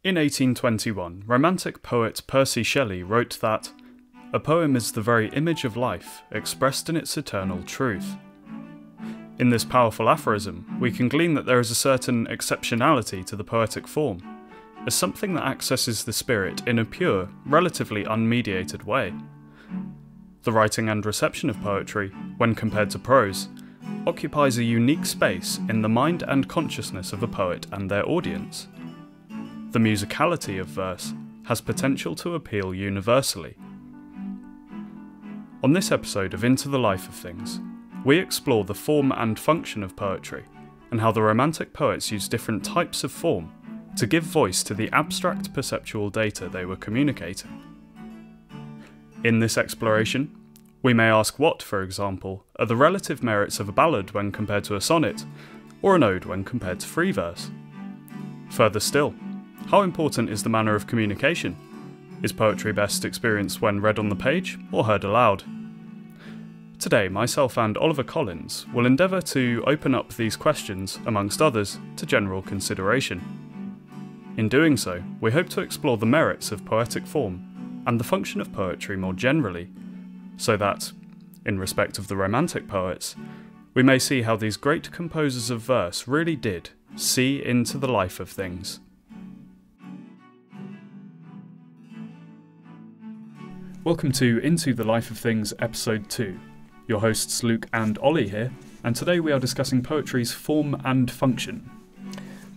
In 1821, Romantic poet Percy Shelley wrote that, "A poem is the very image of life, expressed in its eternal truth." In this powerful aphorism, we can glean that there is a certain exceptionality to the poetic form, as something that accesses the spirit in a pure, relatively unmediated way. The writing and reception of poetry, when compared to prose, occupies a unique space in the mind and consciousness of a poet and their audience. The musicality of verse has potential to appeal universally. On this episode of Into the Life of Things, we explore the form and function of poetry, and how the Romantic poets used different types of form to give voice to the abstract perceptual data they were communicating. In this exploration, we may ask what, for example, are the relative merits of a ballad when compared to a sonnet, or an ode when compared to free verse. Further still, how important is the manner of communication? Is poetry best experienced when read on the page or heard aloud? Today, myself and Oliver Collins will endeavour to open up these questions, amongst others, to general consideration. In doing so, we hope to explore the merits of poetic form and the function of poetry more generally, so that, in respect of the Romantic poets, we may see how these great composers of verse really did see into the life of things. Welcome to Into the Life of Things Episode 2. Your hosts Luke and Ollie here, and today we are discussing poetry's form and function.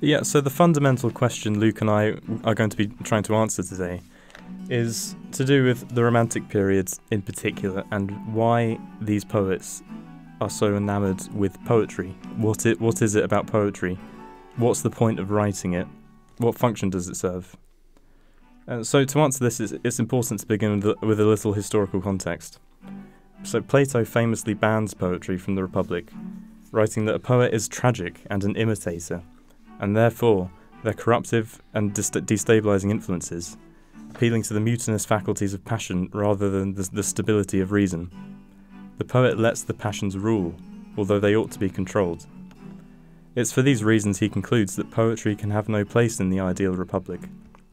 Yeah, so the fundamental question Luke and I are going to be trying to answer today is to do with the Romantic periods in particular, and why these poets are so enamoured with poetry. What is it about poetry? What's the point of writing it? What function does it serve? So to answer this, it's important to begin with a little historical context. So Plato famously bans poetry from the Republic, writing that a poet is tragic and an imitator, and therefore their corruptive and destabilising influences, appealing to the mutinous faculties of passion rather than the stability of reason. The poet lets the passions rule, although they ought to be controlled. It's for these reasons he concludes that poetry can have no place in the ideal republic,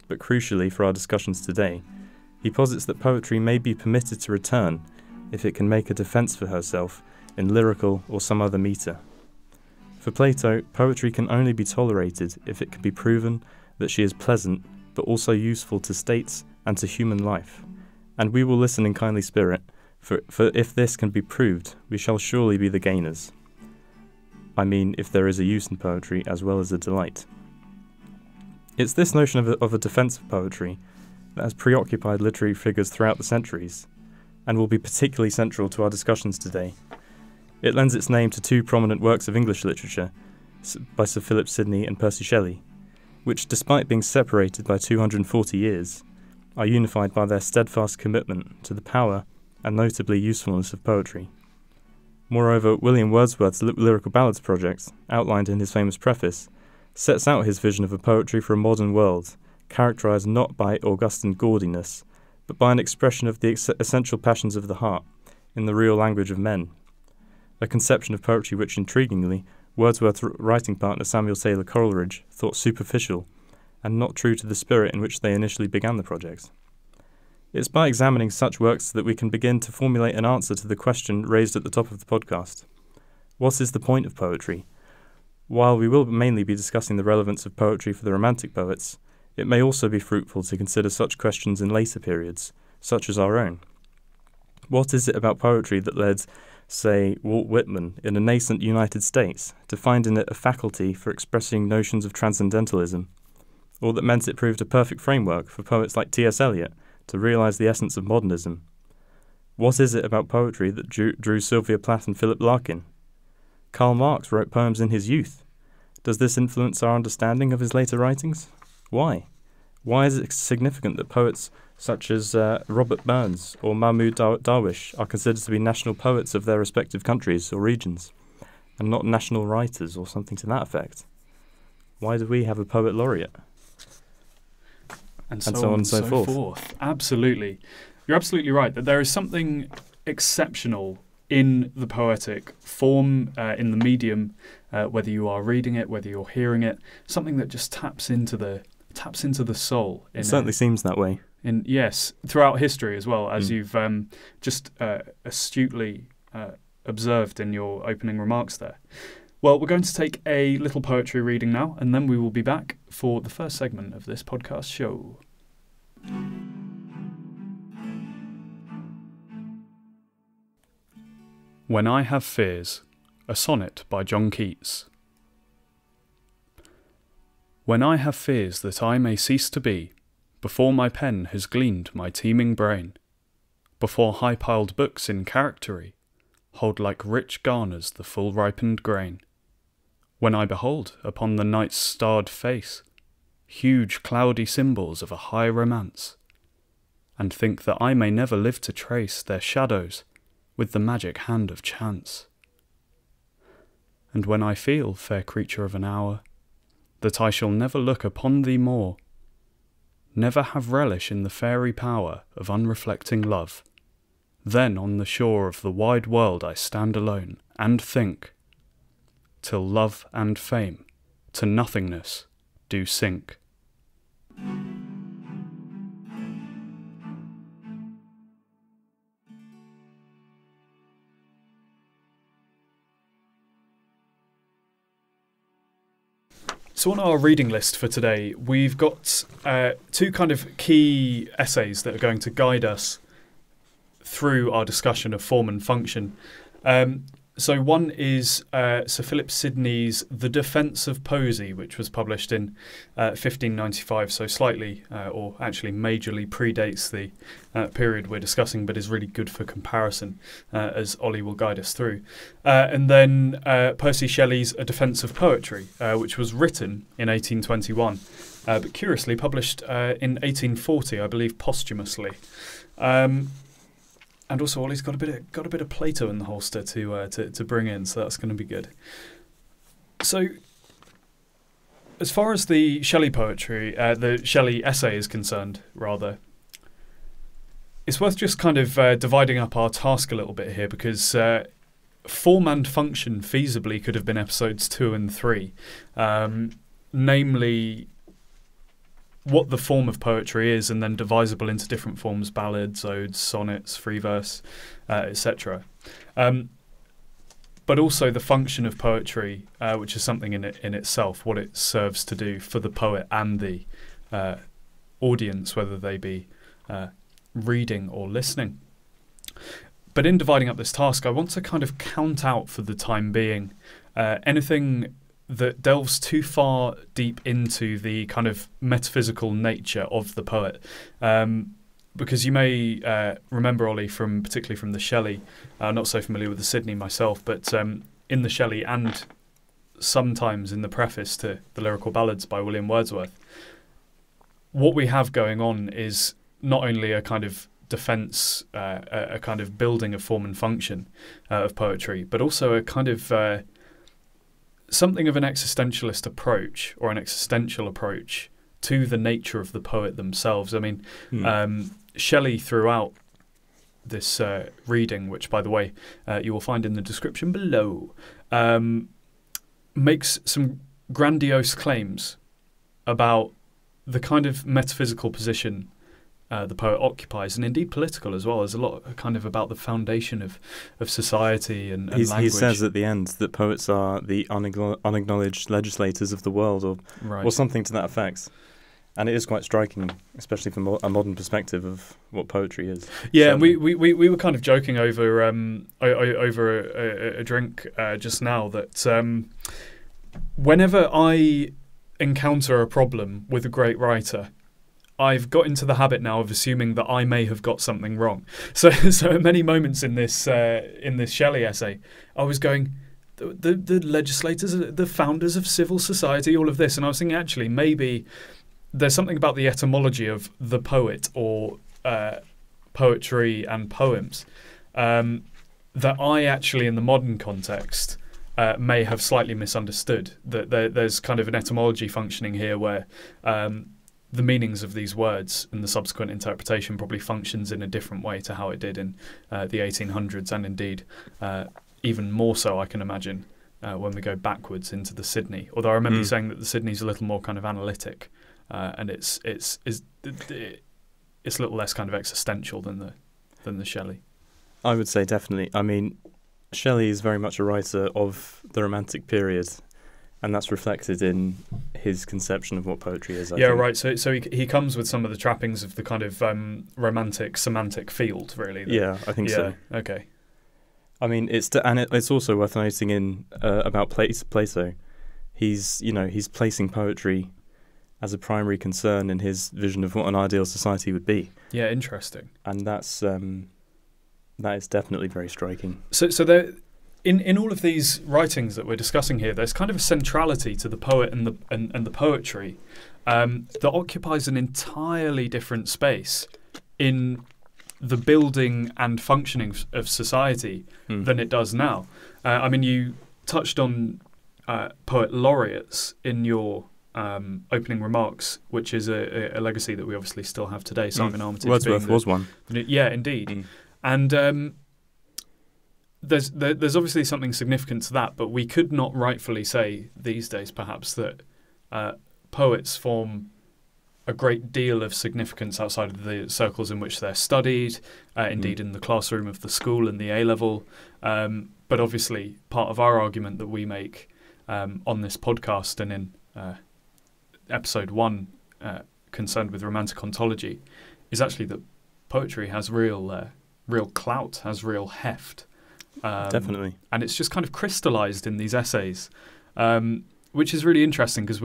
but crucially for our discussions today, he posits that poetry may be permitted to return if it can make a defence for herself in lyrical or some other metre. For Plato, poetry can only be tolerated if it can be proven that she is pleasant but also useful to states and to human life, and we will listen in kindly spirit, for if this can be proved, we shall surely be the gainers. I mean, if there is a use in poetry as well as a delight. It's this notion of a defence of poetry that has preoccupied literary figures throughout the centuries, and will be particularly central to our discussions today. It lends its name to two prominent works of English literature, by Sir Philip Sidney and Percy Shelley, which, despite being separated by 240 years, are unified by their steadfast commitment to the power and notably usefulness of poetry. Moreover, William Wordsworth's Lyrical Ballads project, outlined in his famous Preface, sets out his vision of a poetry for a modern world, characterised not by Augustan gaudiness, but by an expression of the essential passions of the heart, in the real language of men. A conception of poetry which, intriguingly, Wordsworth's writing partner Samuel Taylor Coleridge thought superficial, and not true to the spirit in which they initially began the project. It's by examining such works that we can begin to formulate an answer to the question raised at the top of the podcast. What is the point of poetry? While we will mainly be discussing the relevance of poetry for the Romantic poets, it may also be fruitful to consider such questions in later periods, such as our own. What is it about poetry that led, say, Walt Whitman in a nascent United States to find in it a faculty for expressing notions of transcendentalism, or that meant it proved a perfect framework for poets like T.S. Eliot to realise the essence of modernism? What is it about poetry that drew Sylvia Plath and Philip Larkin? Karl Marx wrote poems in his youth. Does this influence our understanding of his later writings? Why? Why is it significant that poets such as Robert Burns or Mahmoud Darwish are considered to be national poets of their respective countries or regions, and not national writers or something to that effect? Why do we have a poet laureate? And so on and so forth. Absolutely. You're absolutely right that there is something exceptional in the poetic form, in the medium, whether you are reading it, whether you're hearing it, something that just taps into the taps into the soul. It certainly seems that way. Yes, throughout history as well, as you've just astutely observed in your opening remarks there. Well, we're going to take a little poetry reading now, and then we will be back for the first segment of this podcast show. When I Have Fears, a sonnet by John Keats. When I have fears that I may cease to be, before my pen has gleaned my teeming brain, before high-piled books in charactery hold like rich garners the full-ripened grain, when I behold upon the night's starred face huge cloudy symbols of a high romance, and think that I may never live to trace their shadows with the magic hand of chance. And when I feel, fair creature of an hour, that I shall never look upon thee more, never have relish in the fairy power of unreflecting love, then on the shore of the wide world I stand alone, and think, till love and fame to nothingness do sink. So on our reading list for today, we've got two kind of key essays that are going to guide us through our discussion of form and function. So one is Sir Philip Sidney's The Defence of Poesy, which was published in 1595, so slightly, or actually majorly predates the period we're discussing, but is really good for comparison, as Ollie will guide us through. And then Percy Shelley's A Defence of Poetry, which was written in 1821, but curiously published in 1840, I believe posthumously. And also, Ollie's got a bit of Plato in the holster to bring in, so that's going to be good. So, as far as the Shelley poetry, the Shelley essay is concerned, rather, it's worth just kind of dividing up our task a little bit here, because form and function feasibly could have been episodes 2 and 3, namely what the form of poetry is, and then divisible into different forms: ballads, odes, sonnets, free verse, etc. But also the function of poetry, which is something in itself, what it serves to do for the poet and the audience, whether they be reading or listening. But in dividing up this task, I want to kind of count out for the time being anything that delves too far deep into the kind of metaphysical nature of the poet. Because you may remember, Ollie, particularly from the Shelley, not so familiar with the Sidney myself, but in the Shelley and sometimes in the preface to the Lyrical Ballads by William Wordsworth, what we have going on is not only a kind of defence, a kind of building of form and function of poetry, but also a kind of something of an existentialist approach, or an existential approach to the nature of the poet themselves. I mean, Shelley, throughout this reading, which, by the way, you will find in the description below, makes some grandiose claims about the kind of metaphysical position the poet occupies, and indeed political as well. There's a lot kind of about the foundation of society and language. He says at the end that poets are the unacknowledged legislators of the world, or something to that effect. And it is quite striking, especially from a modern perspective of what poetry is. Yeah, and we were kind of joking over a drink just now that whenever I encounter a problem with a great writer, I've got into the habit now of assuming that I may have got something wrong. So at many moments in this Shelley essay, I was going, the legislators, the founders of civil society, all of this, and I was thinking, actually, maybe there's something about the etymology of the poet, or poetry and poems, that I actually, in the modern context, may have slightly misunderstood. That there's kind of an etymology functioning here where the meanings of these words and the subsequent interpretation probably functions in a different way to how it did in the 1800s, and indeed even more so, I can imagine, when we go backwards into the Sidney. Although I remember you saying that the Sidney's a little more kind of analytic and it's a little less kind of existential than the Shelley. I would say definitely. I mean, Shelley is very much a writer of the Romantic period, and that's reflected in his conception of what poetry is. I think. Right. So he comes with some of the trappings of the kind of romantic semantic field, really. Yeah, I think so. Okay. I mean, it's also worth noting in about Plato. He's placing poetry as a primary concern in his vision of what an ideal society would be. Yeah, interesting. And that is definitely very striking. So there, in all of these writings that we're discussing here, there's kind of a centrality to the poet and the poetry that occupies an entirely different space in the building and functioning of society than it does now. I mean, you touched on poet laureates in your opening remarks, which is a legacy that we obviously still have today. Simon Armitage. Wordsworth was one. Yeah, indeed. And there's obviously something significant to that, but we could not rightfully say these days, perhaps, that poets form a great deal of significance outside of the circles in which they're studied, indeed in the classroom of the school and the A-level. But obviously, part of our argument that we make on this podcast and in episode 1, concerned with romantic ontology, is actually that poetry has real clout, has real heft. Definitely. And it's just kind of crystallized in these essays, which is really interesting because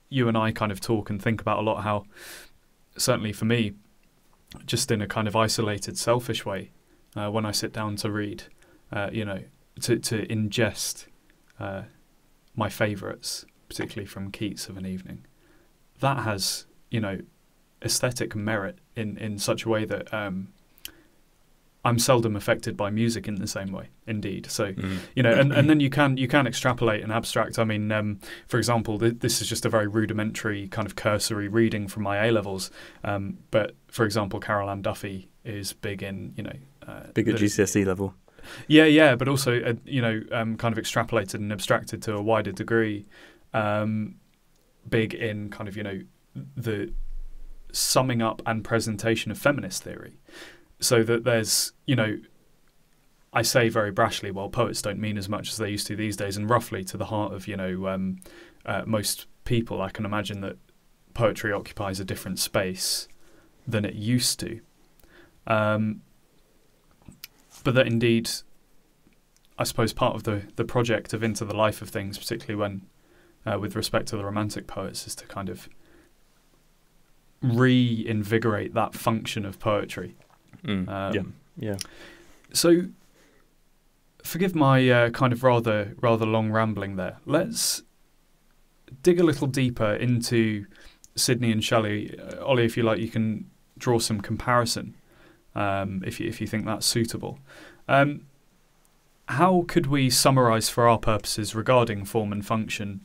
you and I kind of talk and think about a lot how, certainly for me, just in a kind of isolated, selfish way, when I sit down to read, to ingest my favourites, particularly from Keats of an evening, that has, aesthetic merit in such a way that I'm seldom affected by music in the same way, indeed. So, and then you can extrapolate and abstract. I mean, for example, this is just a very rudimentary kind of cursory reading from my A-levels. But, for example, Carol Ann Duffy is big in, big at GCSE level. Yeah, but also, kind of extrapolated and abstracted to a wider degree. Big in kind of, the summing up and presentation of feminist theory. So that there's, I say very brashly, well, poets don't mean as much as they used to these days, and roughly to the heart of, most people, I can imagine that poetry occupies a different space than it used to. But that indeed, I suppose part of the project of Into the Life of Things, particularly when, with respect to the Romantic poets, is to kind of reinvigorate that function of poetry. Yeah. So, forgive my kind of rather long rambling there. Let's dig a little deeper into Sidney and Shelley. Ollie, if you like, you can draw some comparison, if you think that's suitable. How could we summarise for our purposes regarding form and function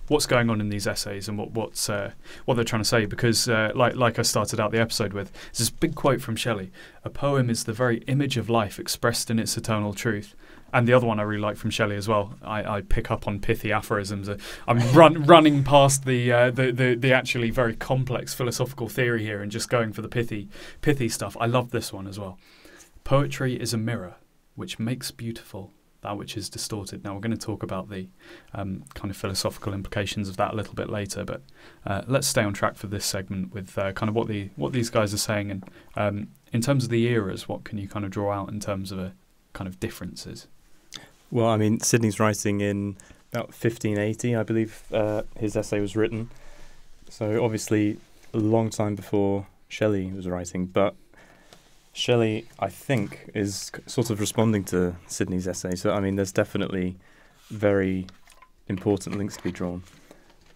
what's going on in these essays and what they're trying to say? Because like I started out the episode with, there's this big quote from Shelley: "A poem is the very image of life expressed in its eternal truth." And the other one I really like from Shelley as well. I pick up on pithy aphorisms. I'm running past the actually very complex philosophical theory here and just going for the pithy stuff. I love this one as well. "Poetry is a mirror which makes beautiful that which is distorted." Now, we're going to talk about the kind of philosophical implications of that a little bit later, but let's stay on track for this segment with kind of what these guys are saying. And in terms of the eras, what can you kind of draw out in terms of kind of differences? Well, I mean, Sidney's writing in about 1580, I believe his essay was written. So obviously a long time before Shelley was writing, but Shelley, I think, is sort of responding to Sidney's essay. So, I mean, there's definitely very important links to be drawn.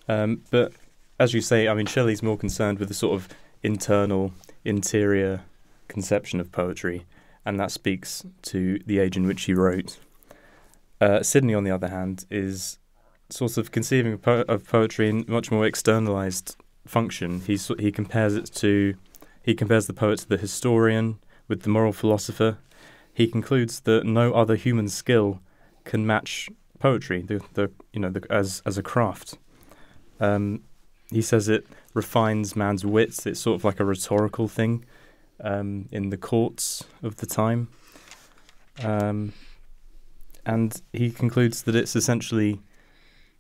But as you say, I mean, Shelley's more concerned with the sort of interior conception of poetry, and that speaks to the age in which he wrote. Sidney, on the other hand, is sort of conceiving of poetry in much more externalized function. He compares the poet to the historian with the moral philosopher. He concludes that no other human skill can match poetry, as a craft. he says it refines man's wits. It's sort of like a rhetorical thing in the courts of the time. And he concludes that it's essentially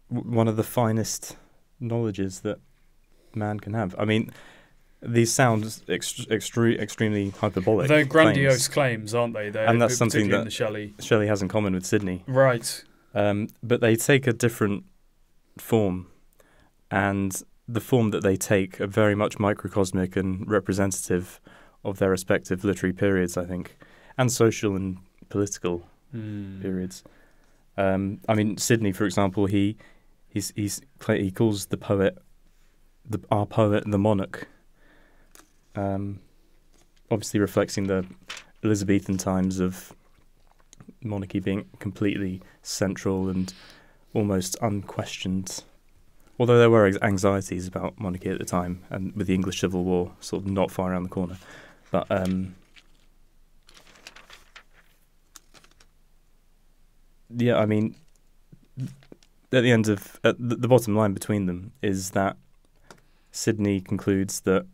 one of the finest knowledges that man can have. I mean, these sound extremely hyperbolic. They're grandiose claims, aren't they? And that's something that Shelley has in common with Sidney. Right. But they take a different form, and the form that they take are very much microcosmic and representative of their respective literary periods, I think, and social and political periods. I mean, Sidney, for example, he calls the poet, our poet, the monarch. Obviously reflecting the Elizabethan times of monarchy being completely central and almost unquestioned. Although there were anxieties about monarchy at the time, and with the English Civil War sort of not far around the corner. But yeah, I mean, at the bottom line between them is that Sidney concludes that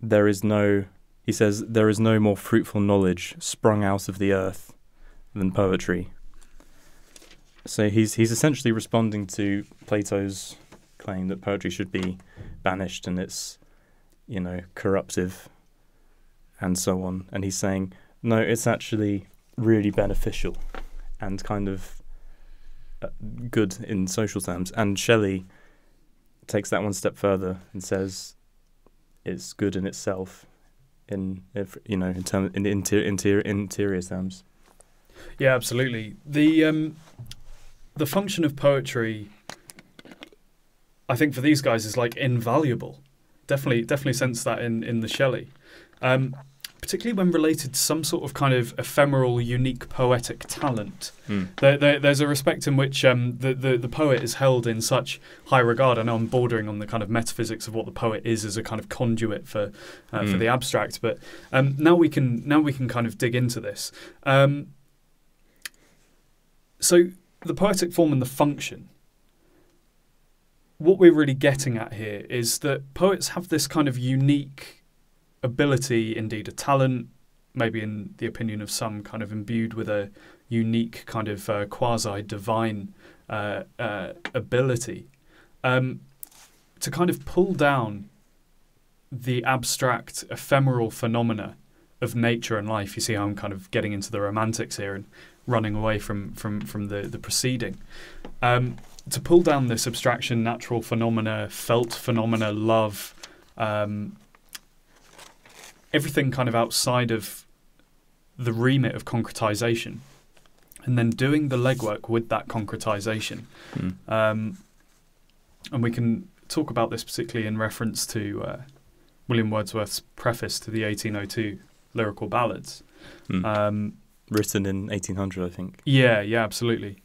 there is no more fruitful knowledge sprung out of the earth than poetry. So he's essentially responding to Plato's claim that poetry should be banished and it's, corruptive and so on. And he's saying, no, it's actually really beneficial and kind of good in social terms. And Shelley takes that one step further and says it's good in itself, in interior terms. Yeah, absolutely. The function of poetry, I think, for these guys is like invaluable. Definitely sense that in the Shelley, particularly when related to some sort of kind of ephemeral, unique poetic talent. There's a respect in which the poet is held in such high regard. I know I'm bordering on the kind of metaphysics of what the poet is as a kind of conduit for the abstract, but now we can kind of dig into this. So the poetic form and the function. What we're really getting at here is that poets have this kind of unique ability, indeed a talent, maybe in the opinion of some kind of imbued with a unique kind of quasi-divine ability, to kind of pull down the abstract, ephemeral phenomena of nature and life. You see how I'm kind of getting into the romantics here and running away from the preceding. To pull down this abstraction, natural phenomena, felt phenomena, love, everything kind of outside of the remit of concretization, and then doing the legwork with that concretization. And we can talk about this particularly in reference to William Wordsworth's preface to the 1802 lyrical ballads. Written in 1800, I think. Yeah, absolutely.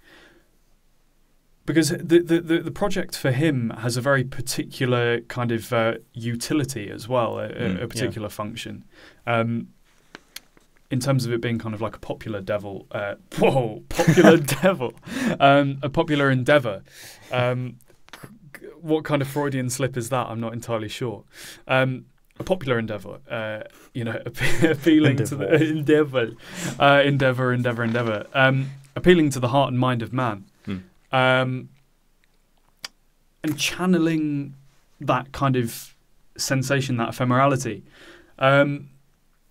Because the project for him has a very particular kind of utility as well, a particular function. In terms of it being kind of like a popular devil. Popular devil. A popular endeavour. What kind of Freudian slip is that? I'm not entirely sure. A popular endeavour, appealing to the endeavour, appealing to the heart and mind of man. And channeling that kind of sensation, that ephemerality.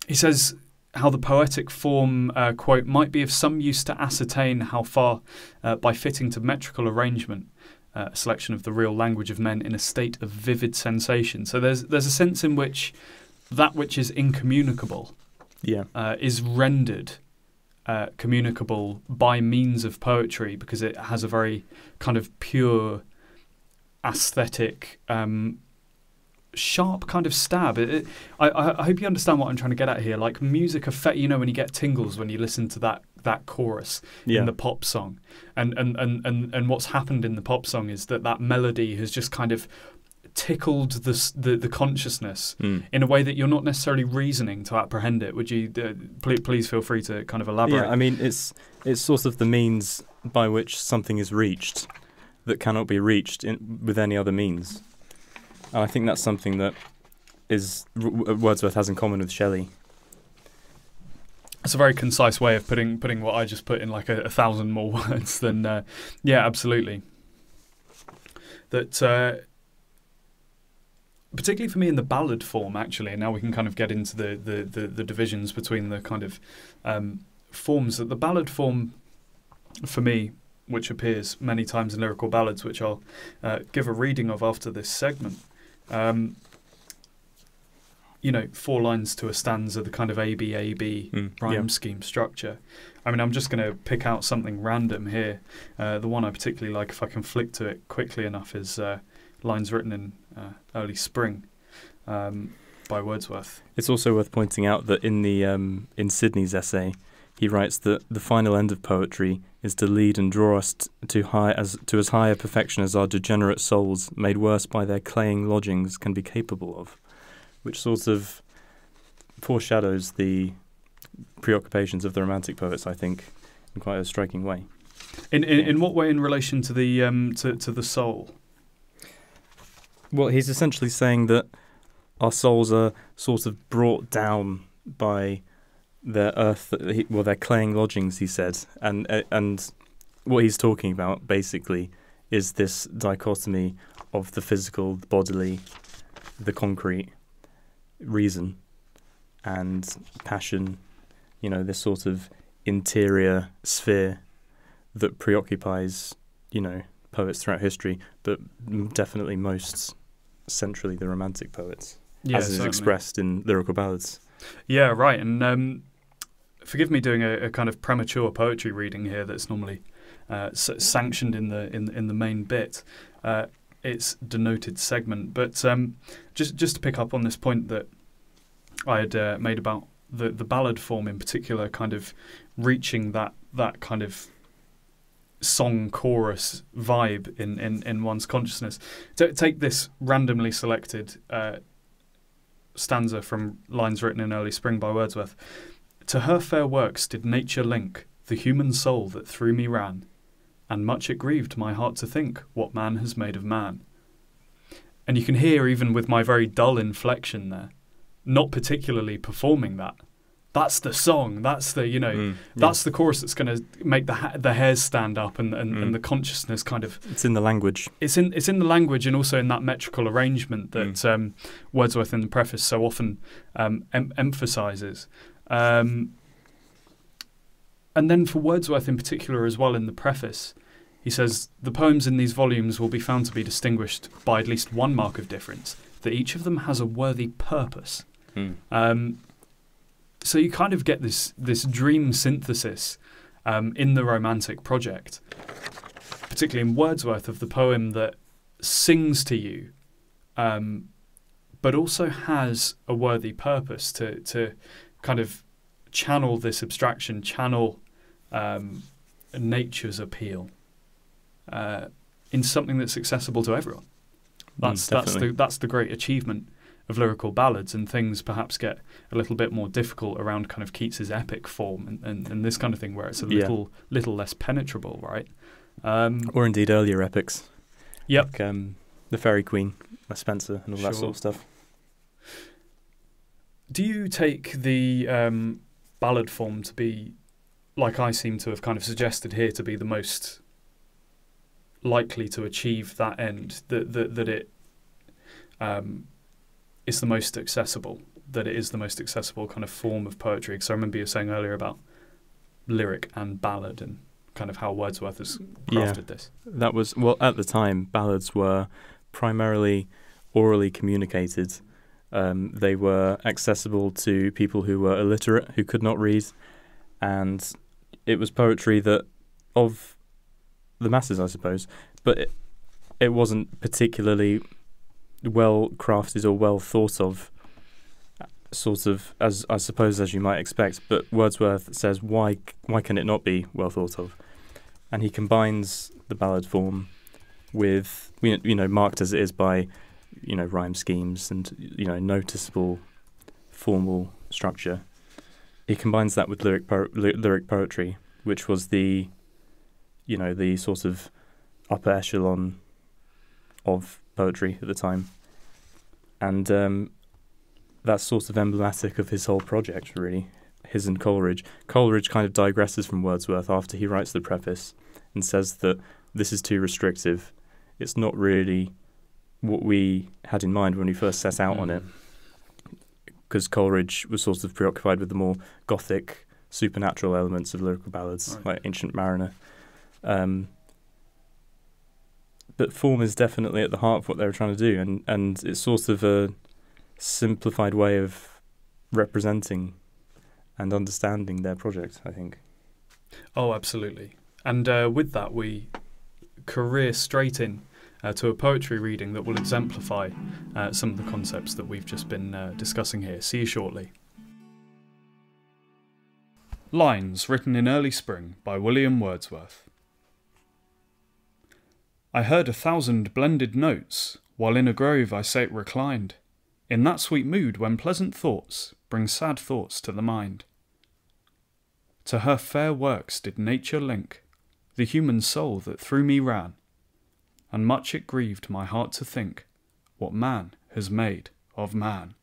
He says how the poetic form, quote, might be of some use to ascertain how far, by fitting to metrical arrangement, a selection of the real language of men in a state of vivid sensation. So there's a sense in which that which is incommunicable is rendered communicable by means of poetry, because it has a very kind of pure, aesthetic, sharp kind of stab. I hope you understand what I'm trying to get at here. Like music effect, when you get tingles when you listen to that chorus in the pop song, and what's happened in the pop song is that melody has just kind of tickled the consciousness in a way that you're not necessarily reasoning to apprehend it. Would you please feel free to kind of elaborate? Yeah, I mean it's sort of the means by which something is reached that cannot be reached with any other means. And I think that's something that Wordsworth has in common with Shelley. It's a very concise way of putting what I just put in like 1,000 more words than yeah, absolutely. That particularly for me in the ballad form, actually, and now we can kind of get into the divisions between the kind of forms. That the ballad form, for me, which appears many times in lyrical ballads, which I'll give a reading of after this segment. 4 lines to a stanza, the kind of A-B rhyme scheme structure. I mean, I'm just going to pick out something random here. The one I particularly like, if I can flick to it quickly enough, is lines written in early spring by Wordsworth. It's also worth pointing out that in Sidney's essay, he writes that the final end of poetry is to lead and draw us to as high a perfection as our degenerate souls, made worse by their claying lodgings, can be capable of, which sort of foreshadows the preoccupations of the Romantic poets, I think, in quite a striking way. In what way in relation to the to the soul? Well, he's essentially saying that our souls are sort of brought down by their their claying lodgings, he said, and what he's talking about basically is this dichotomy of the physical, the bodily, the concrete, reason, and passion. This sort of interior sphere that preoccupies, poets throughout history, but definitely most centrally the Romantic poets, as is expressed in lyrical ballads. Yeah, right. And forgive me doing a kind of premature poetry reading here that's normally sanctioned in the main bit. Its denoted segment, but just to pick up on this point that I had made about the ballad form in particular, kind of reaching that kind of song chorus vibe in one's consciousness. Take this randomly selected stanza from lines written in early spring by Wordsworth. To her fair works did nature link the human soul that through me ran, and much it grieved my heart to think what man has made of man. And you can hear, even with my very dull inflection there, not particularly performing that. That's the song. That's the that's the chorus that's going to make the hairs stand up and the consciousness kind of. It's in the language. It's in the language, and also in that metrical arrangement that Wordsworth in the Preface so often emphasises. And then for Wordsworth in particular as well in the Preface, he says, the poems in these volumes will be found to be distinguished by at least one mark of difference, that each of them has a worthy purpose. So you kind of get this dream synthesis in the Romantic project, particularly in Wordsworth, of the poem that sings to you, but also has a worthy purpose to kind of channel this abstraction, channel nature's appeal in something that's accessible to everyone. That's the great achievement of lyrical ballads, and things perhaps get a little bit more difficult around kind of Keats's epic form and this kind of thing, where it's a little less penetrable, right? Or indeed earlier epics. Yep. Like, the Fairy Queen, Spencer, and all that sort of stuff. Do you take the ballad form to be, like I seem to have kind of suggested here, to be the most likely to achieve that end, that it is the most accessible, that it is the most accessible kind of form of poetry? Because I remember you saying earlier about lyric and ballad and kind of how Wordsworth has crafted this. That was, well, at the time, ballads were primarily orally communicated. They were accessible to people who were illiterate, who could not read, and it was poetry that of the masses, I suppose, but it wasn't particularly well crafted or well thought of, sort of, as I suppose, as you might expect. But Wordsworth says, why can it not be well thought of? And he combines the ballad form with, marked as it is by, rhyme schemes and, noticeable formal structure. He combines that with lyric poetry, which was the sort of upper echelon of poetry at the time. And that's sort of emblematic of his whole project, really, his and Coleridge. Coleridge kind of digresses from Wordsworth after he writes the preface and says that this is too restrictive. It's not really what we had in mind when we first set out on it, because Coleridge was sort of preoccupied with the more gothic, supernatural elements of lyrical ballads, like Ancient Mariner. But form is definitely at the heart of what they were trying to do, and it's sort of a simplified way of representing and understanding their project, I think. Oh, absolutely. And with that, we career straight in to a poetry reading that will exemplify some of the concepts that we've just been discussing here. See you shortly. Lines written in early spring by William Wordsworth. I heard 1,000 blended notes, while in a grove I sate reclined, in that sweet mood when pleasant thoughts bring sad thoughts to the mind. To her fair works did nature link the human soul that through me ran, and much it grieved my heart to think what man has made of man.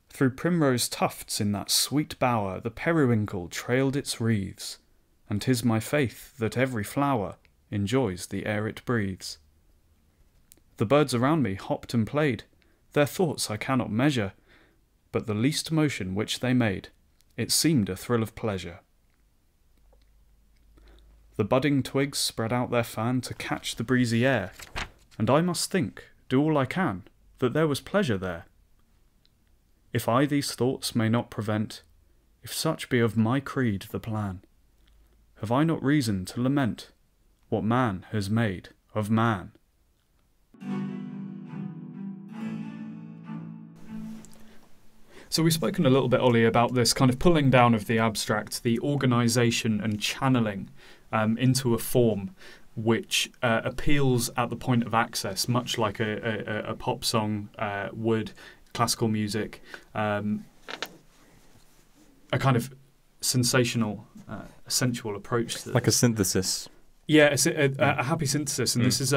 Through primrose tufts in that sweet bower the periwinkle trailed its wreaths, and 'tis my faith that every flower enjoys the air it breathes. The birds around me hopped and played, their thoughts I cannot measure, but the least motion which they made, it seemed a thrill of pleasure. The budding twigs spread out their fan to catch the breezy air, and I must think, do all I can, that there was pleasure there. If I these thoughts may not prevent, if such be of my creed the plan, have I not reason to lament what man has made of man? So we've spoken a little bit, Ollie, about this kind of pulling down of the abstract, the organisation and channeling into a form which appeals at the point of access, much like a pop song would, classical music, a kind of sensational, sensual approach to this. Like a synthesis. Yeah, a happy synthesis, and this is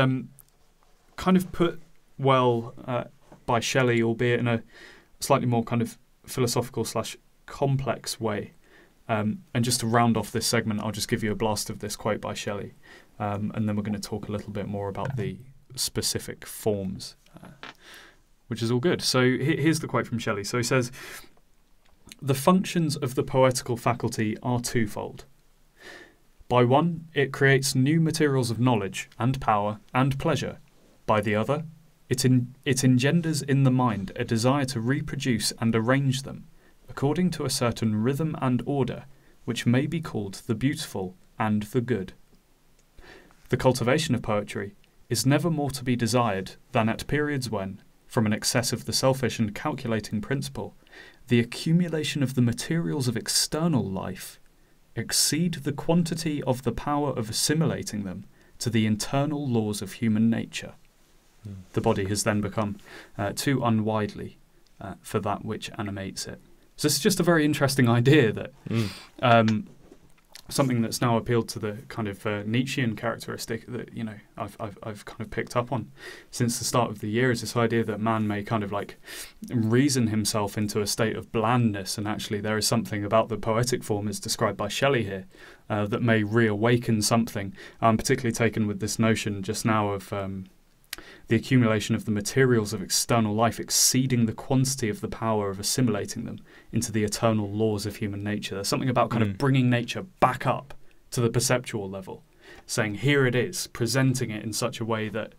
kind of put well by Shelley, albeit in a slightly more kind of philosophical / complex way. And just to round off this segment, I'll just give you a blast of this quote by Shelley, and then we're going to talk a little bit more about the specific forms, which is all good. So here's the quote from Shelley. So he says, "The functions of the poetical faculty are twofold. By one, it creates new materials of knowledge and power and pleasure. By the other, it engenders in the mind a desire to reproduce and arrange them according to a certain rhythm and order, which may be called the beautiful and the good. The cultivation of poetry is never more to be desired than at periods when, from an excess of the selfish and calculating principle, the accumulation of the materials of external life exceed the quantity of the power of assimilating them to the internal laws of human nature. The body has then become too unwieldy for that which animates it." So it's just a very interesting idea that something that's now appealed to the kind of Nietzschean characteristic that, you know, I've kind of picked up on since the start of the year, is this idea that man may kind of like reason himself into a state of blandness, and actually there is something about the poetic form as described by Shelley here that may reawaken something. I'm particularly taken with this notion just now of the accumulation of the materials of external life exceeding the quantity of the power of assimilating them into the eternal laws of human nature. There's something about kind of bringing nature back up to the perceptual level, saying here it is, presenting it in such a way that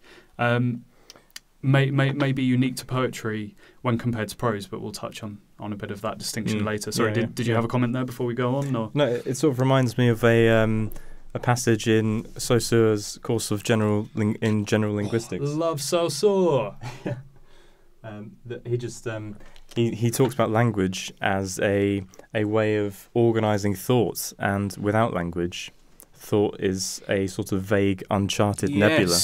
may be unique to poetry when compared to prose, but we'll touch on a bit of that distinction later. Sorry, did you have a comment there before we go on? Or? No, it sort of reminds me of a passage in Saussure's course of general linguistics. Love Saussure. That he just he talks about language as a way of organising thoughts, and without language, thought is a sort of vague, uncharted nebula.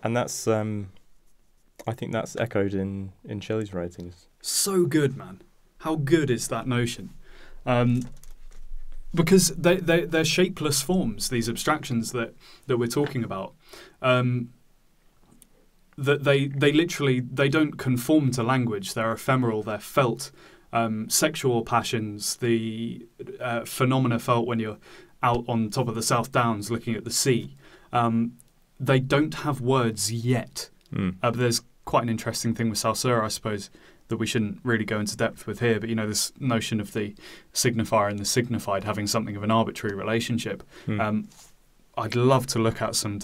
And that's I think that's echoed in Shelley's writings. So good, man. How good is that notion? Because they're shapeless forms, these abstractions that we're talking about. that they literally, they don't conform to language. They're ephemeral. They're felt. Sexual passions, the phenomena felt when you're out on top of the South Downs looking at the sea. They don't have words yet. But there's quite an interesting thing with Saussure, I suppose, that we shouldn't really go into depth with here. But, you know, this notion of the signifier and the signified having something of an arbitrary relationship. I'd love to look at some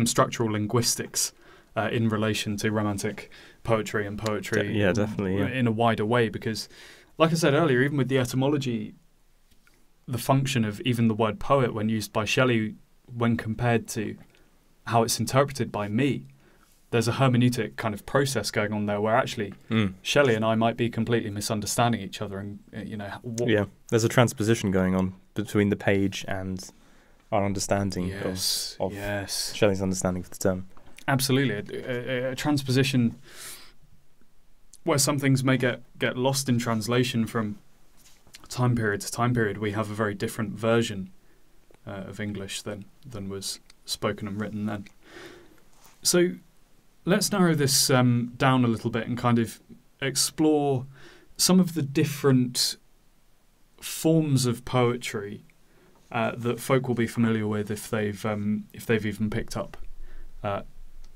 structural linguistics in relation to romantic poetry and poetry definitely, in a wider way, because like I said earlier, even with the etymology, the function of even the word poet when used by Shelley, when compared to how it's interpreted by me, there's a hermeneutic kind of process going on there where actually Shelley and I might be completely misunderstanding each other, and there's a transposition going on between the page and our understanding of Shelley's understanding of the term. Absolutely. A transposition where some things may get lost in translation from time period to time period. We have a very different version of English than was spoken and written then. So let's narrow this down a little bit and kind of explore some of the different forms of poetry that folk will be familiar with if they've even picked up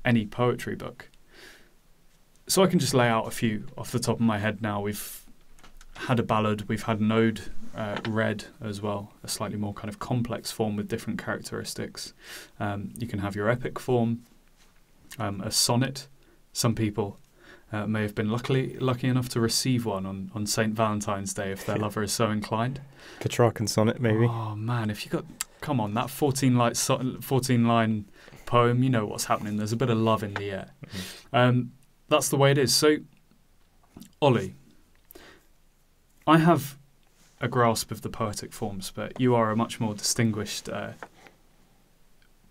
any poetry book. So I can just lay out a few off the top of my head now. We've had a ballad, we've had an ode read as well, a slightly more kind of complex form with different characteristics. You can have your epic form, a sonnet. Some people may have been lucky enough to receive one on St. Valentine's Day if their lover is so inclined. Petrarchan sonnet, maybe. Oh man, if you got, come on, that 14-line poem, you know what's happening. There's a bit of love in the air. That's the way it is. So, Ollie, I have a grasp of the poetic forms, but you are a much more distinguished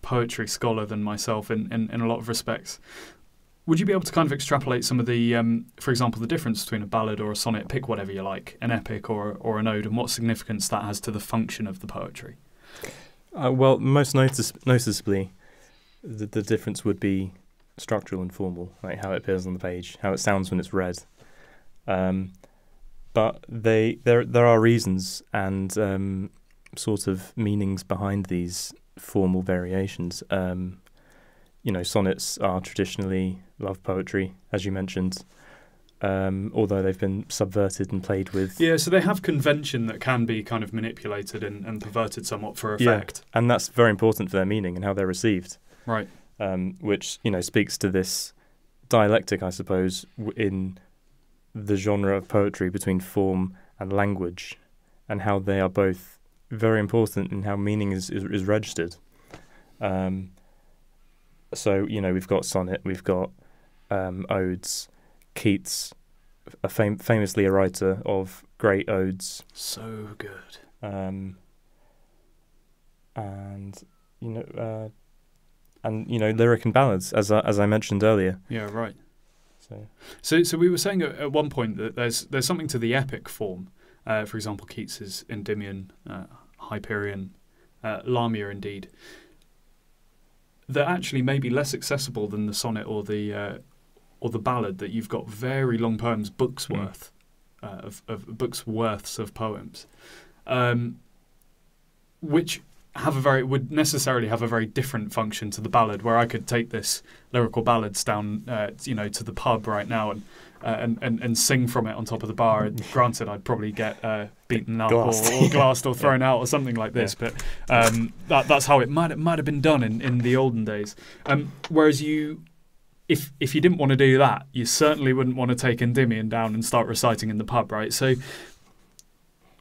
poetry scholar than myself in a lot of respects. Would you be able to kind of extrapolate some of the, for example, the difference between a ballad or a sonnet, pick whatever you like, an epic or an ode, and what significance that has to the function of the poetry? Well, most noticeably, the difference would be structural and formal, like how it appears on the page, how it sounds when it's read. But there are reasons and sort of meanings behind these formal variations. Sonnets are traditionally love poetry, as you mentioned, although they've been subverted and played with. Yeah, so they have convention that can be kind of manipulated and perverted somewhat for effect. Yeah, and that's very important for their meaning and how they're received. Right. Which, speaks to this dialectic, I suppose, in the genre of poetry between form and language, and how they are both very important in how meaning is registered. So, we've got sonnet, we've got odes. Keats, famously a writer of great odes. So good. Lyric and ballads, as I mentioned earlier. Yeah, right. So we were saying at one point that there's something to the epic form. For example, Keats's Endymion, Hyperion, Lamia, indeed, that actually may be less accessible than the sonnet or the ballad. That you've got very long poems, books worth of books worths of poems, which would necessarily have a very different function to the ballad, where I could take this lyrical ballads down, to the pub right now and sing from it on top of the bar. And granted, I'd probably get beaten up or glassed or thrown out or something like this, but that's how it might have been done in the olden days. Whereas if you didn't want to do that, you certainly wouldn't want to take Endymion down and start reciting in the pub, right? So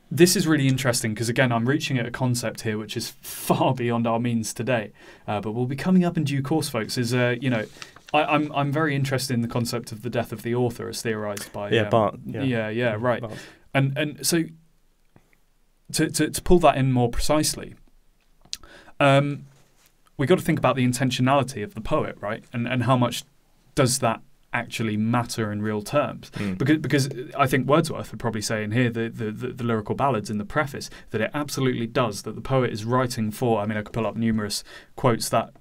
this is really interesting because, again, I'm reaching at a concept here which is far beyond our means today, but will be coming up in due course, folks. I'm very interested in the concept of the death of the author as theorised by Bart. Right. Bart. And so to pull that in more precisely, we got to think about the intentionality of the poet, right? And how much does that actually matter in real terms? Because I think Wordsworth would probably say in here, the lyrical ballads in the preface, that it absolutely does, that the poet is writing for. I mean, I could pull up numerous quotes that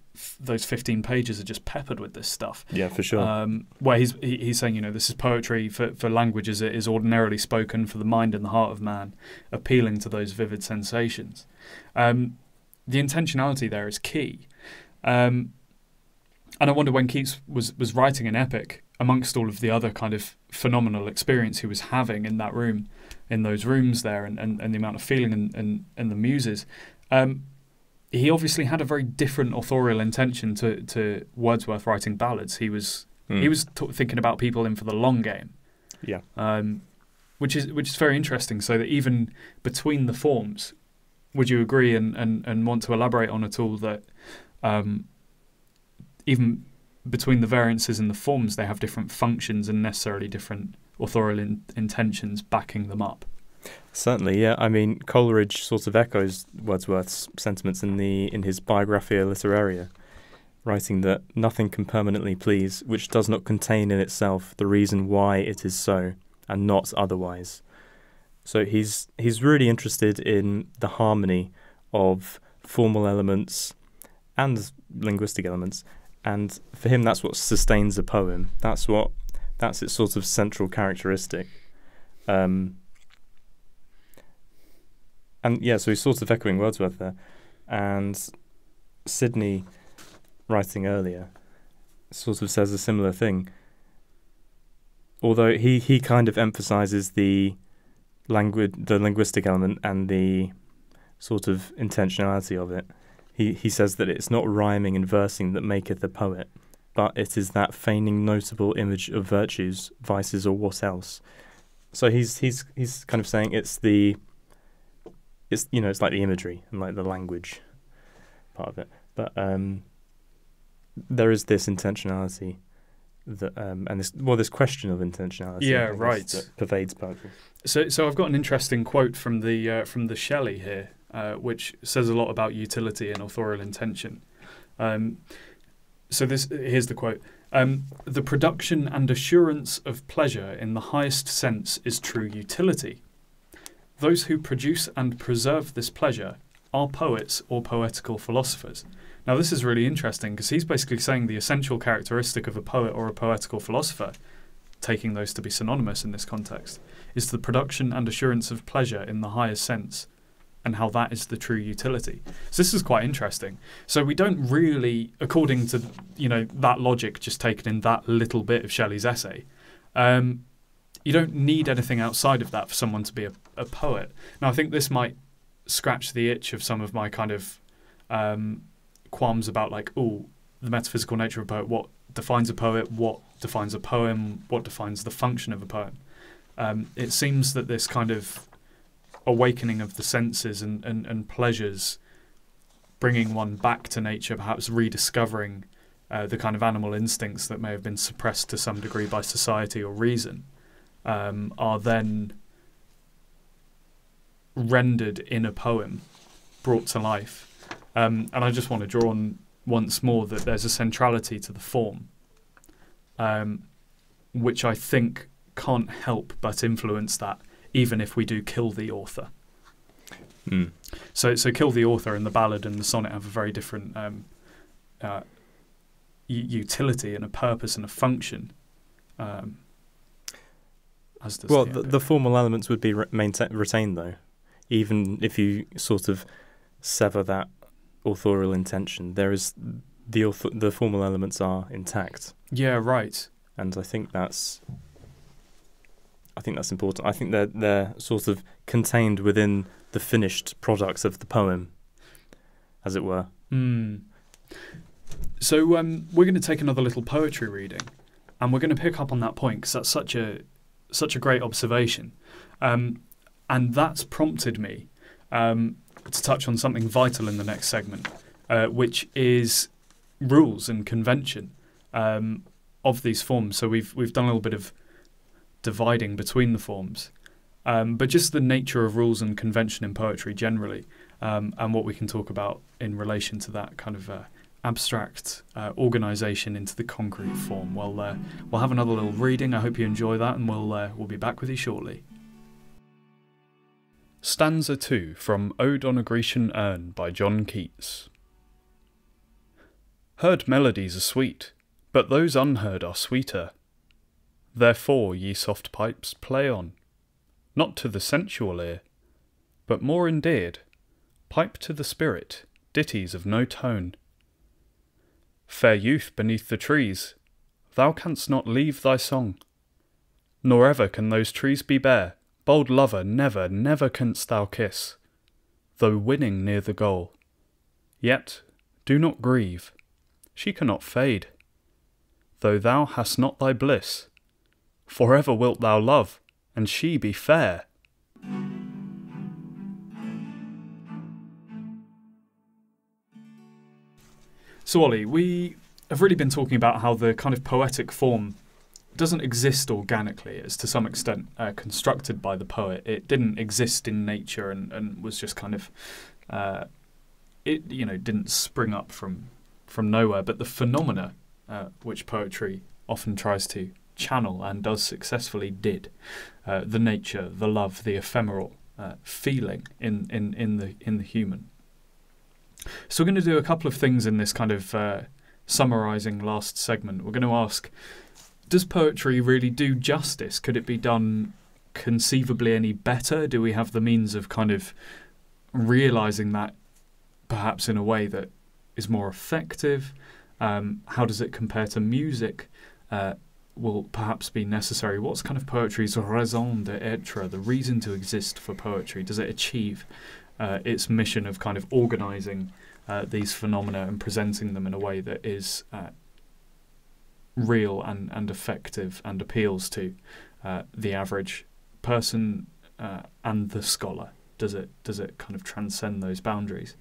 those 15 pages are just peppered with this stuff. Yeah, for sure. Where he's saying, this is poetry for language as it is ordinarily spoken, for the mind and the heart of man, appealing to those vivid sensations. The intentionality there is key. And I wonder, when Keats was writing an epic, amongst all of the other kind of phenomenal experience he was having in that room, in those rooms there, and the amount of feeling and the muses, he obviously had a very different authorial intention to Wordsworth writing ballads. He was thinking about people in for the long game. Yeah. Which is very interesting. So that even between the forms, would you agree and want to elaborate on at all that even between the variances in the forms, they have different functions and necessarily different authorial intentions backing them up? Certainly, yeah. I mean, Coleridge sort of echoes Wordsworth's sentiments in his Biographia Literaria, writing that nothing can permanently please which does not contain in itself the reason why it is so, and not otherwise. So he's really interested in the harmony of formal elements and linguistic elements, and for him that's what sustains a poem. That's its sort of central characteristic. And yeah, so he's sort of echoing Wordsworth there. And Sidney, writing earlier, sort of says a similar thing. Although he kind of emphasises the linguistic element and the sort of intentionality of it. He says that it's not rhyming and versing that maketh a poet, but it is that feigning notable image of virtues, vices, or what else. So he's kind of saying it's like the imagery and like the language part of it, but there is this intentionality that and this question of intentionality. Yeah, right. That pervades poetry. So I've got an interesting quote from the Shelley here, which says a lot about utility and authorial intention. Here's the quote. The production and assurance of pleasure in the highest sense is true utility. Those who produce and preserve this pleasure are poets or poetical philosophers. Now, this is really interesting because he's basically saying the essential characteristic of a poet or a poetical philosopher, taking those to be synonymous in this context, is the production and assurance of pleasure in the highest sense, and how that is the true utility. So this is quite interesting. So we don't really, according to that logic just taken in that little bit of Shelley's essay, you don't need anything outside of that for someone to be a poet. Now, I think this might scratch the itch of some of my kind of qualms about the metaphysical nature of a poet. What defines a poet? What defines a poem? What defines the function of a poem? It seems that this kind of awakening of the senses and pleasures, bringing one back to nature, perhaps rediscovering the kind of animal instincts that may have been suppressed to some degree by society or reason, are then rendered in a poem, brought to life. And I just want to draw on once more that there's a centrality to the form, which I think can't help but influence that, even if we do kill the author. So kill the author and the ballad and the sonnet have a very different utility and a purpose and a function. As does the formal elements would be retained, though, even if you sort of sever that authorial intention. There is the formal elements are intact. Yeah, right. And I think that's important. I think they're sort of contained within the finished products of the poem, as it were. So we're going to take another little poetry reading, and we're going to pick up on that point because that's such a great observation, and that's prompted me to touch on something vital in the next segment, which is rules and convention of these forms. So we've done a little bit of dividing between the forms, but just the nature of rules and convention in poetry generally, and what we can talk about in relation to that kind of abstract organisation into the concrete form. Well, we'll have another little reading. I hope you enjoy that, and we'll be back with you shortly. Stanza 2 from Ode on a Grecian Urn by John Keats. Heard melodies are sweet, but those unheard are sweeter. Therefore, ye soft pipes, play on, not to the sensual ear, but more endeared, pipe to the spirit, ditties of no tone. Fair youth beneath the trees, thou canst not leave thy song, nor ever can those trees be bare, bold lover, never, never canst thou kiss, though winning near the goal. Yet, do not grieve, she cannot fade, though thou hast not thy bliss, for ever wilt thou love, and she be fair. So Ollie, we have really been talking about how the kind of poetic form doesn't exist organically. It's to some extent constructed by the poet. It didn't exist in nature and was just kind of, didn't spring up from nowhere. But the phenomena which poetry often tries to channel and does successfully did, the nature, the love, the ephemeral feeling in the human. So we're going to do a couple of things in this kind of summarising last segment. We're going to ask, does poetry really do justice? Could it be done conceivably any better? Do we have the means of kind of realising that perhaps in a way that is more effective? How does it compare to music? Will perhaps be necessary. What's kind of poetry's raison d'être, the reason to exist for poetry? Does it achieve its mission of kind of organising these phenomena and presenting them in a way that is real and effective and appeals to the average person and the scholar? Does it kind of transcend those boundaries?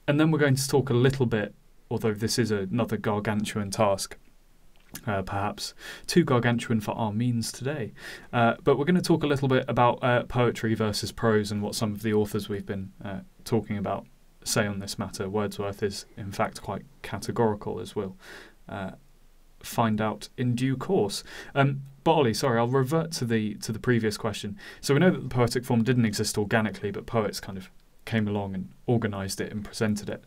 And then we're going to talk a little bit, although this is another gargantuan task, perhaps too gargantuan for our means today. But we're going to talk a little bit about poetry versus prose and what some of the authors we've been talking about say on this matter. Wordsworth is, in fact, quite categorical, as we'll find out in due course. But Ollie, sorry, I'll revert to the previous question. So we know that the poetic form didn't exist organically, but poets kind of came along and organised it and presented it.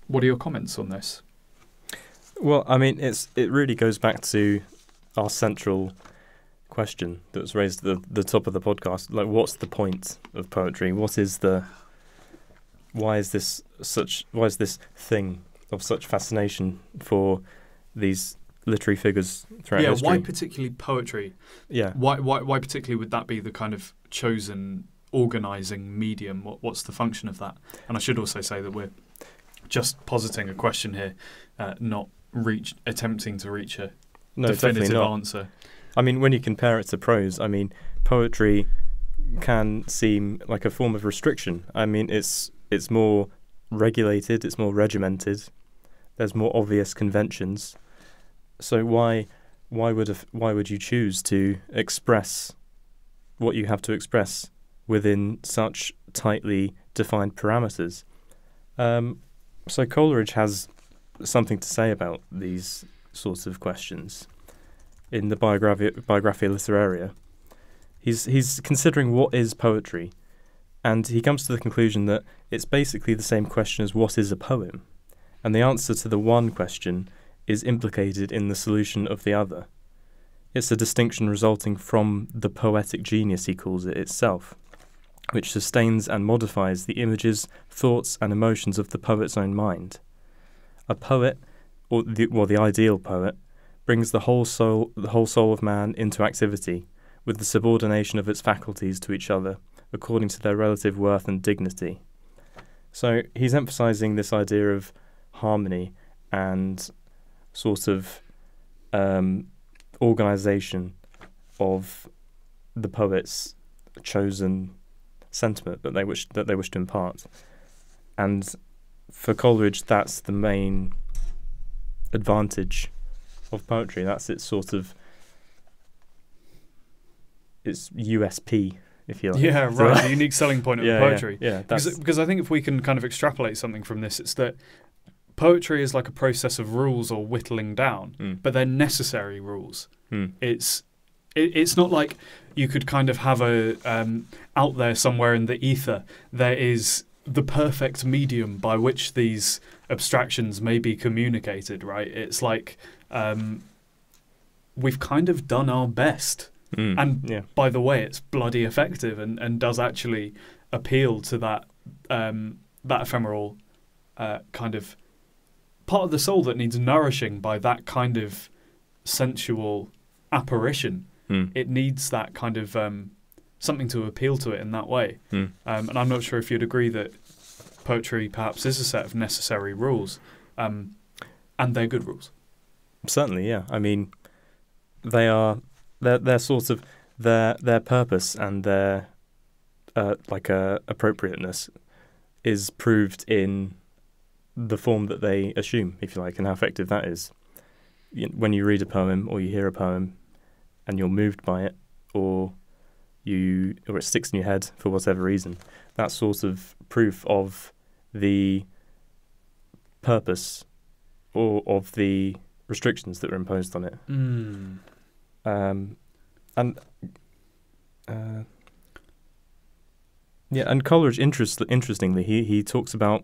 What are your comments on this? Well, I mean, it really goes back to our central question that was raised at the top of the podcast. Like, what's the point of poetry? Why is this thing of such fascination for these literary figures throughout history? Yeah, why particularly poetry? Yeah. Why particularly would that be the kind of chosen organising medium? What's the function of that? And I should also say that we're just positing a question here, not attempting to reach a definitive answer. I mean, when you compare it to prose, I mean, poetry can seem like a form of restriction. I mean, it's more regulated, it's more regimented. There's more obvious conventions. So why would you choose to express what you have to express within such tightly defined parameters? So Coleridge has something to say about these sorts of questions in the Biographia Literaria. He's considering what is poetry, and he comes to the conclusion that it's basically the same question as what is a poem, and the answer to the one question is implicated in the solution of the other. It's a distinction resulting from the poetic genius, he calls it, itself, which sustains and modifies the images, thoughts, and emotions of the poet's own mind. A poet, or the ideal poet, brings the whole soul of man into activity, with the subordination of its faculties to each other, according to their relative worth and dignity. So he's emphasising this idea of harmony and sort of organisation of the poet's chosen sentiment that they wish to impart. And for Coleridge, that's the main advantage of poetry. That's its sort of its USP, if you like. Yeah, right. The unique selling point of poetry. Yeah. Because I think if we can kind of extrapolate something from this, it's that poetry is like a process of rules or whittling down, but they're necessary rules. It's not like you could kind of have a out there somewhere in the ether there is the perfect medium by which these abstractions may be communicated, right? It's like we've kind of done our best. And by the way, it's bloody effective and does actually appeal to that that ephemeral kind of part of the soul that needs nourishing by that kind of sensual apparition. It needs that kind of something to appeal to it in that way. And I'm not sure if you'd agree that poetry perhaps is a set of necessary rules, and they're good rules. Certainly, yeah. I mean, they're sort of their purpose and their appropriateness is proved in the form that they assume, if you like, and how effective that is. When you read a poem or you hear a poem and you're moved by it, or it sticks in your head for whatever reason, that's sort of proof of the purpose or of the restrictions that were imposed on it. And Coleridge, interestingly, he talks about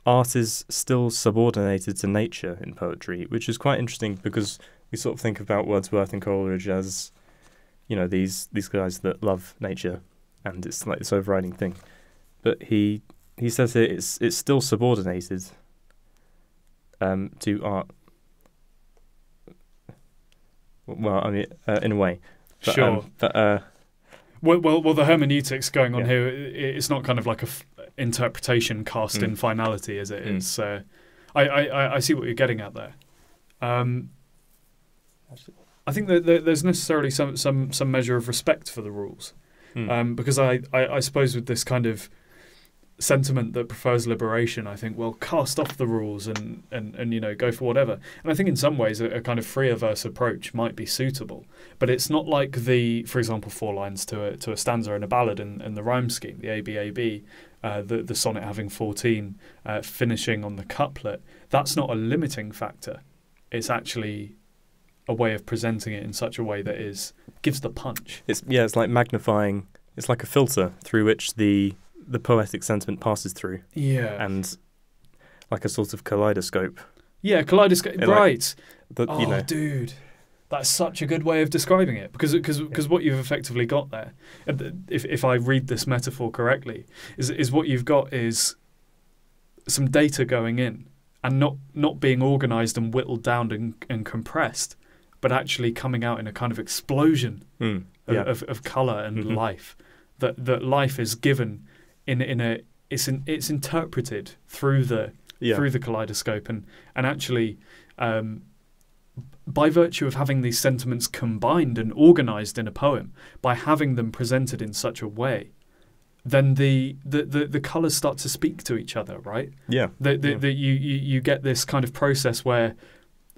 art is still subordinated to nature in poetry, which is quite interesting because we sort of think about Wordsworth and Coleridge as, these guys that love nature, and it's like this overriding thing. But he says that it's still subordinated to art. Well, I mean, in a way. But, sure. Well, the hermeneutics going on here, it's not kind of like interpretation cast in finality, is it? It's I see what you're getting at there. I think that there's necessarily some measure of respect for the rules, because I suppose with this kind of sentiment that prefers liberation, I think, well, cast off the rules and go for whatever. And I think in some ways a kind of freer verse approach might be suitable, but it's not like for example, 4 lines to a stanza in a ballad in the rhyme scheme, the ABAB, the sonnet having 14, finishing on the couplet. That's not a limiting factor. It's actually a way of presenting it in such a way that gives the punch. It's like magnifying. It's like a filter through which the poetic sentiment passes through. Yeah. And like a sort of kaleidoscope. Yeah, kaleidoscope, right. Dude, that's such a good way of describing it, because what you've effectively got there, if I read this metaphor correctly, is what you've got is some data going in and not being organised and whittled down and compressed, but actually coming out in a kind of explosion of colour and life. That life is given it's interpreted through the kaleidoscope and actually by virtue of having these sentiments combined and organised in a poem, by having them presented in such a way, then the colours start to speak to each other, right? Yeah. You get this kind of process where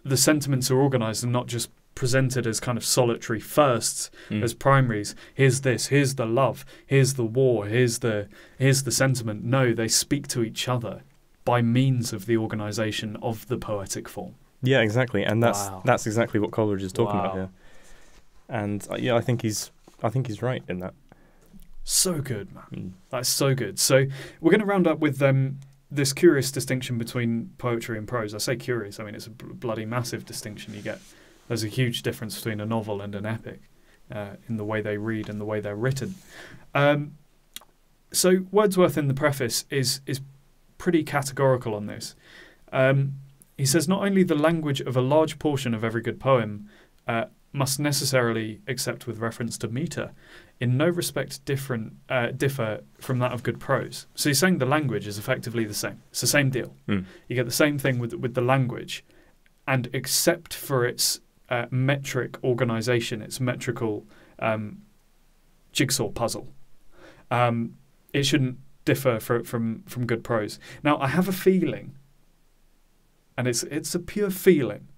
the sentiments are organised and not just presented as kind of solitary firsts, as primaries. Here's this, here's the love, here's the war, here's the sentiment. No, they speak to each other by means of the organisation of the poetic form. Yeah, exactly, and that's exactly what Coleridge is talking about here. And I think he's right in that. So good, man. That's so good. So we're going to round up with this curious distinction between poetry and prose. I say curious, I mean it's a bloody massive distinction you get. There's a huge difference between a novel and an epic in the way they read and the way they're written. So Wordsworth in the preface is pretty categorical on this. He says not only the language of a large portion of every good poem must necessarily, except with reference to metre, in no respect differ from that of good prose. So he's saying the language is effectively the same. It's the same deal. You get the same thing with the language, and except for its metric organisation, its metrical jigsaw puzzle, it shouldn't differ from good prose. Now, I have a feeling, and it's a pure feeling,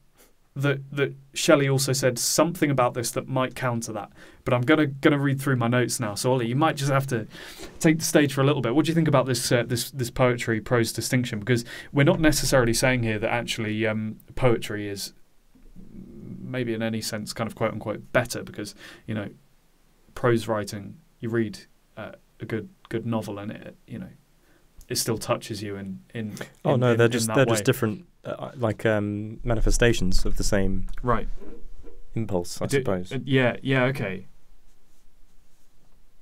that Shelley also said something about this that might counter that. But I'm gonna read through my notes now. So Ollie, you might just have to take the stage for a little bit. What do you think about this this poetry prose distinction? Because we're not necessarily saying here that actually poetry is maybe in any sense kind of quote unquote better, because prose writing, you read a good novel and it it still touches you in they're just that way. different manifestations of the same impulse, I suppose. Okay.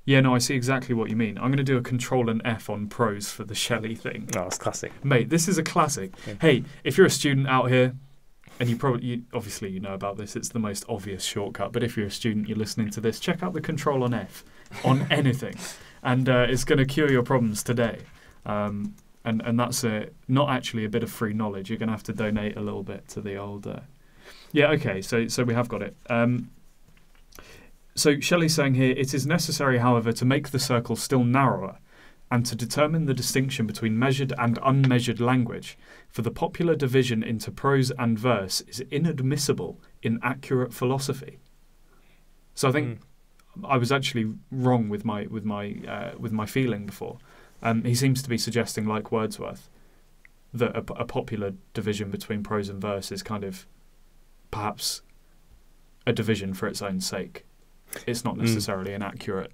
Yeah, no, I see exactly what you mean. I'm going to do a Control and F on prose for the Shelley thing. Oh, it's classic. Mate, this is a classic. Yeah. Hey, if you're a student out here, and obviously you know about this, it's the most obvious shortcut, but if you're a student, you're listening to this, check out the Control on F on anything, and it's going to cure your problems today. And that's not actually a bit of free knowledge. You're going to have to donate a little bit to the old... okay, so we have got it. So Shelley's saying here, it is necessary, however, to make the circle still narrower and to determine the distinction between measured and unmeasured language, for the popular division into prose and verse is inadmissible in accurate philosophy. So I think I was actually wrong with my feeling before. He seems to be suggesting, like Wordsworth, that a popular division between prose and verse is kind of perhaps a division for its own sake. It's not necessarily an accurate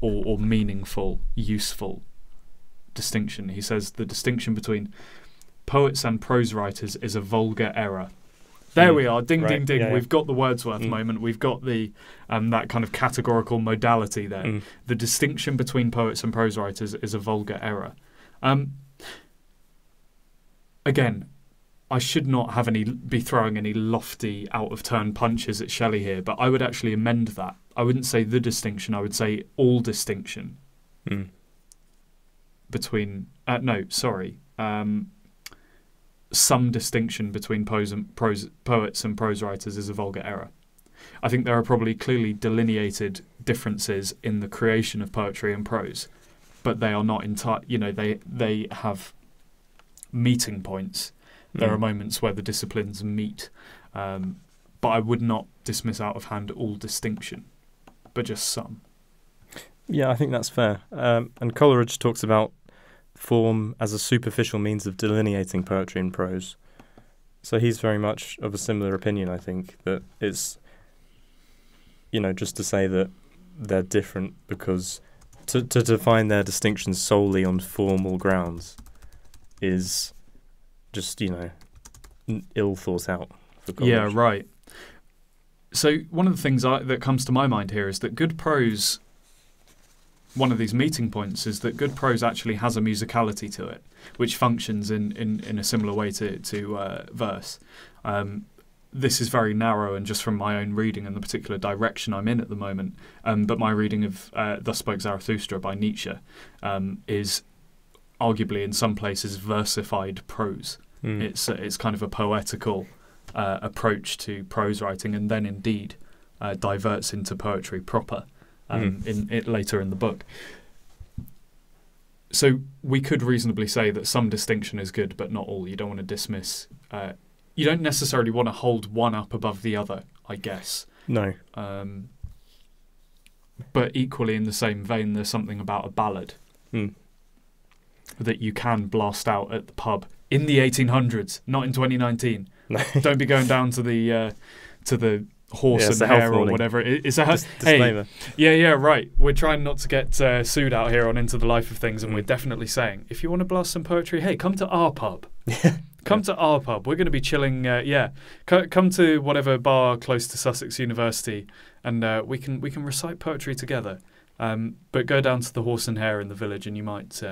or meaningful, useful distinction. He says the distinction between poets and prose writers is a vulgar error. There we are, ding, ding, ding. Yeah, we've got the Wordsworth moment. We've got the that kind of categorical modality there. The distinction between poets and prose writers is a vulgar error. Again, I should not be throwing any lofty, out-of-turn punches at Shelley here, but I would actually amend that. I wouldn't say the distinction. I would say all distinction between... some distinction between poets and prose writers is a vulgar error. I think there are probably clearly delineated differences in the creation of poetry and prose, but they are not they have meeting points. There are moments where the disciplines meet, but I would not dismiss out of hand all distinction, but just some. Yeah, I think that's fair. And Coleridge talks about form as a superficial means of delineating poetry and prose. So he's very much of a similar opinion, I think, that it's, just to say that they're different because to define their distinctions solely on formal grounds is just, ill thought out for Coleridge. Yeah, right. So one of the things that comes to my mind here is that good prose, one of these meeting points is that good prose actually has a musicality to it, which functions in a similar way to verse. This is very narrow and just from my own reading and the particular direction I'm in at the moment. But my reading of Thus Spoke Zarathustra by Nietzsche is arguably in some places versified prose. It's kind of a poetical approach to prose writing, and then indeed diverts into poetry proper in it later in the book. So we could reasonably say that some distinction is good, but not all. You don't want to dismiss. You don't necessarily want to hold one up above the other, I guess. No. But equally in the same vein, there's something about a ballad that you can blast out at the pub in the 1800s, not in 2019. Don't be going down to the horse and hare or whatever. It's a disclaimer. Yeah, right. We're trying not to get sued out here on Into the Life of Things, and we're definitely saying, if you want to blast some poetry, hey, come to our pub. Come to our pub. We're going to be chilling. Come to whatever bar close to Sussex University, and we can recite poetry together. But go down to the horse and hare in the village, and you might,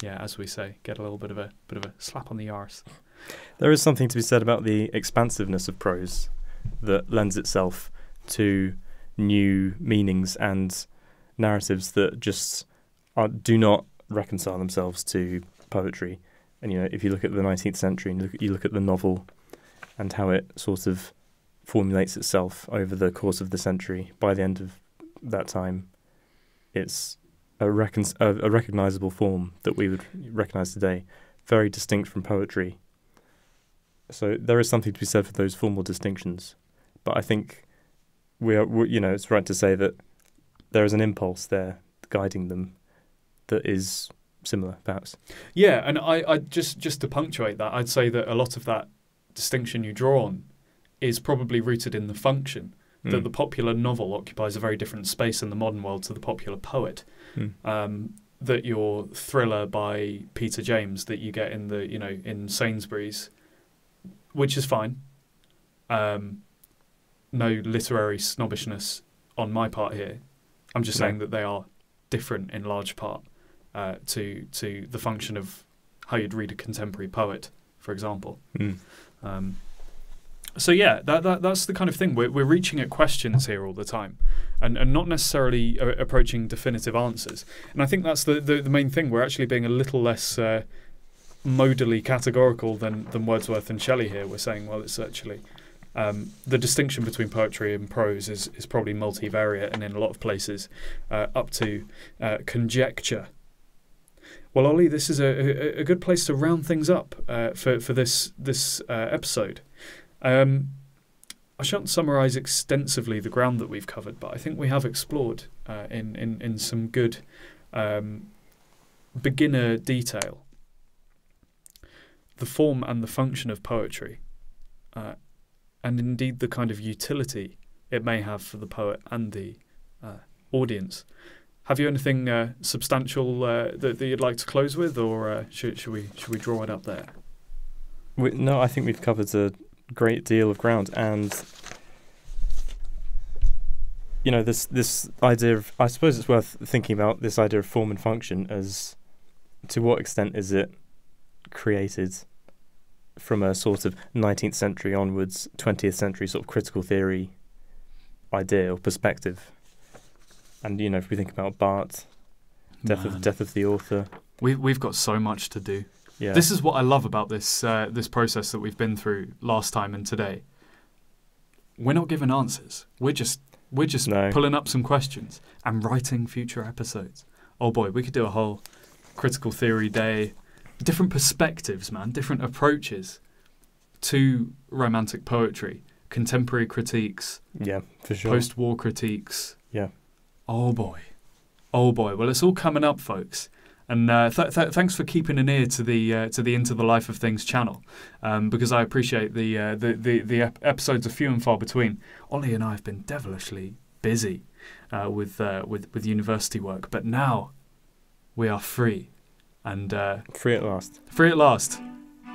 as we say, get a little bit of a slap on the arse. There is something to be said about the expansiveness of prose that lends itself to new meanings and narratives that just do not reconcile themselves to poetry. And if you look at the 19th century and you look at the novel and how it sort of formulates itself over the course of the century, by the end of that time, it's a recognisable form that we would recognise today, very distinct from poetry. So there is something to be said for those formal distinctions, but I think it's right to say that there is an impulse there guiding them that is similar, perhaps. Yeah, and I just to punctuate that, I'd say that a lot of that distinction you draw on is probably rooted in the function that the popular novel occupies a very different space in the modern world to the popular poet. that your thriller by Peter James that you get in the in Sainsbury's, which is fine. No literary snobbishness on my part here. I'm just saying that they are different in large part to the function of how you'd read a contemporary poet, for example. So yeah, that's the kind of thing. We're reaching at questions here all the time, and not necessarily approaching definitive answers. And I think that's the main thing. We're actually being a little less modally categorical than Wordsworth and Shelley here. We're saying, well, it's actually the distinction between poetry and prose is probably multivariate, and in a lot of places up to conjecture. Well, Ollie, this is a good place to round things up for this episode. I shan't summarise extensively the ground that we've covered, but I think we have explored in some good beginner detail the form and the function of poetry, and indeed the kind of utility it may have for the poet and the audience. Have you anything substantial that you'd like to close with, or should we draw it up there? No, I think we've covered a great deal of ground, and this idea of, I suppose it's worth thinking about this idea of form and function as to what extent is it created from a sort of 19th century onwards, 20th century sort of critical theory idea or perspective. And if we think about Barthes, death of the author, we've got so much to do. Yeah. This is what I love about this process that we've been through last time and today. We're not giving answers. We're just pulling up some questions and writing future episodes. Oh boy, we could do a whole critical theory day. Different perspectives, man. Different approaches to romantic poetry. Contemporary critiques. Yeah, for sure. Post-war critiques. Yeah. Oh boy. Well, it's all coming up, folks. And thanks for keeping an ear to the Into the Life of Things channel, because I appreciate the episodes are few and far between. Ollie and I have been devilishly busy with university work, but now we are free, and free at last. Free at last.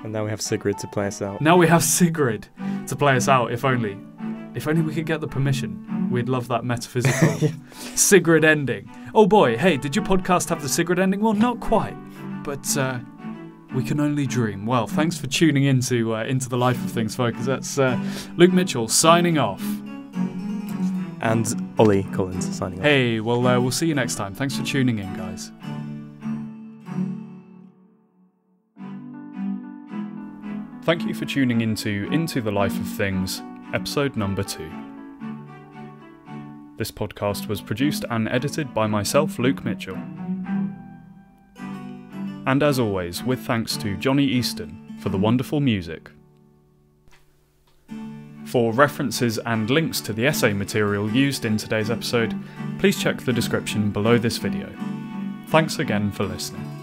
And now we have Sigrid to play us out. If only we could get the permission. We'd love that metaphysical Sigrid ending. Oh boy, hey, did your podcast have the Sigrid ending? Well, not quite, but we can only dream. Well, thanks for tuning into the Life of Things, folks. That's Luke Mitchell signing off. And Ollie Collins signing off. Hey, well, we'll see you next time. Thanks for tuning in, guys. Thank you for tuning into the Life of Things, episode number 2. This podcast was produced and edited by myself, Luke Mitchell. And as always, with thanks to Johnny Easton for the wonderful music. For references and links to the essay material used in today's episode, please check the description below this video. Thanks again for listening.